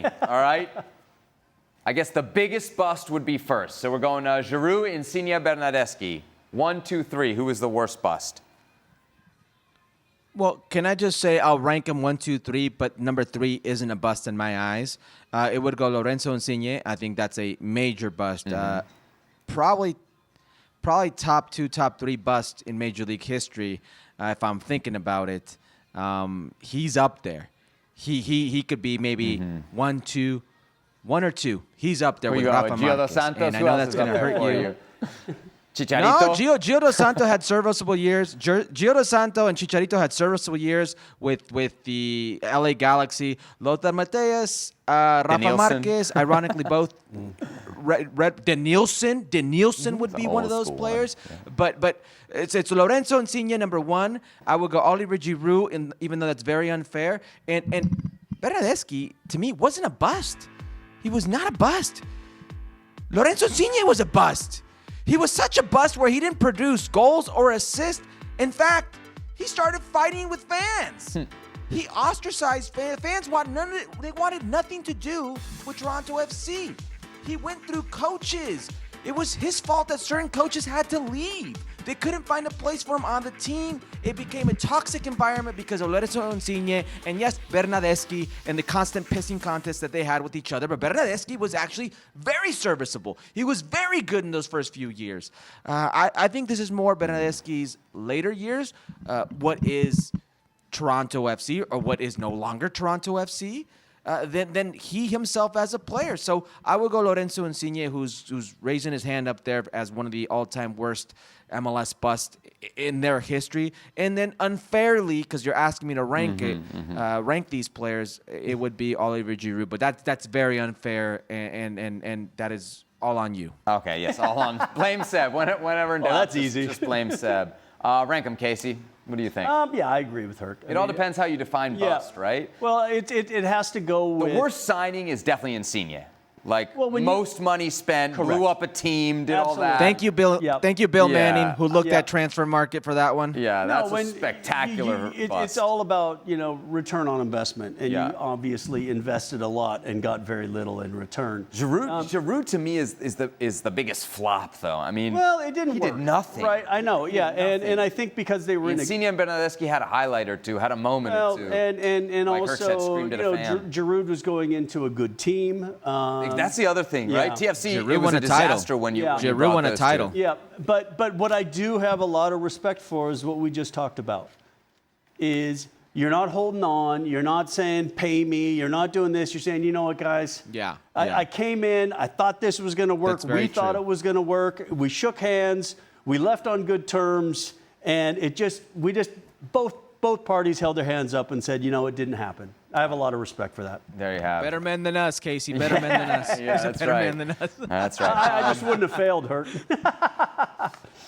All right? I guess the biggest bust would be first. So we're going Giroud, Insigne, Bernardeschi. 1, 2, 3. Who was the worst bust? Well, can I just say I'll rank him 1, 2, 3, but number 3 isn't a bust in my eyes. It would go Lorenzo Insigne. I think that's a major bust. Probably top 2, top 3 bust in Major League history. If I'm thinking about it, he's up there. He could be maybe 1 or 2. He's up there with Rafa Gio dos Marquez. Santos, And I who know else that's is going up to there hurt for you. Chicharito? No, Gio dos Santos had serviceable years. Gio dos Santos and Chicharito had serviceable years with the LA Galaxy. Lothar Matthäus, Rafa Marquez, ironically both. Denilson would be one of those players. Yeah. But it's Lorenzo Insigne, number 1. I would go Oliver Giroud, even though that's very unfair. And Bernardeschi, to me, wasn't a bust. He was not a bust. Lorenzo Insigne was a bust. He was such a bust where he didn't produce goals or assists. In fact, he started fighting with fans. He ostracized fans. Fans they wanted nothing to do with Toronto FC. He went through coaches. It was his fault that certain coaches had to leave. They couldn't find a place for him on the team. It became a toxic environment because of Lorenzo Insigne and, yes, Bernardeschi and the constant pissing contests that they had with each other. But Bernardeschi was actually very serviceable. He was very good in those first few years. I think this is more Bernardeschi's later years. What is Toronto FC or what is no longer Toronto FC? Than he himself as a player. So I would go Lorenzo Insigne, who's raising his hand up there as one of the all-time worst MLS bust in their history. And then unfairly, because you're asking me to rank rank these players, it would be Oliver Giroud. But that's very unfair, and that is all on you. Okay, yes, all on. Blame Seb. Whenever in doubt, that's easy. Just blame Seb. Rank them, Casey. What do you think? Yeah, I agree with Herc. It all depends how you define bust, right? Well, it has to go with... The worst signing is definitely Insigne. Like, Well, most money spent, grew up a team, did all that. Thank you, Bill. Yep. Thank you, Bill Yeah. Manning, who looked at transfer market for that one. Yeah, that's No, a spectacular bust. It's all about, return on investment. And Yeah. you obviously invested a lot and got very little in return. Giroud to me is the biggest flop, though. I mean, Well, it didn't he work. did nothing. Right, I know, yeah. And I think because they were in a... Insigne and Bernardeschi had a highlight or two, had a moment Well, or two. and Like Herc said, also, screamed at a fan. Giroud was going into a good team. That's the other thing, right? TFC, Giroud it was won a a title. disaster when you Yeah. when you Giroud brought won a those title. two. Yeah, but what I do have a lot of respect for is what we just talked about. Is you're not holding on. You're not saying pay me. You're not doing this. You're saying, you know what, guys? Yeah. I came in. I thought this was going to work. That's very We thought true. it was going to work. We shook hands. We left on good terms, and both parties held their hands up and said, it didn't happen. I have a lot of respect for that. There you have it. Better men than us, Casey. Better men than us. Yeah, He's a that's better right. man than us. That's right. I just wouldn't have failed, Hurt.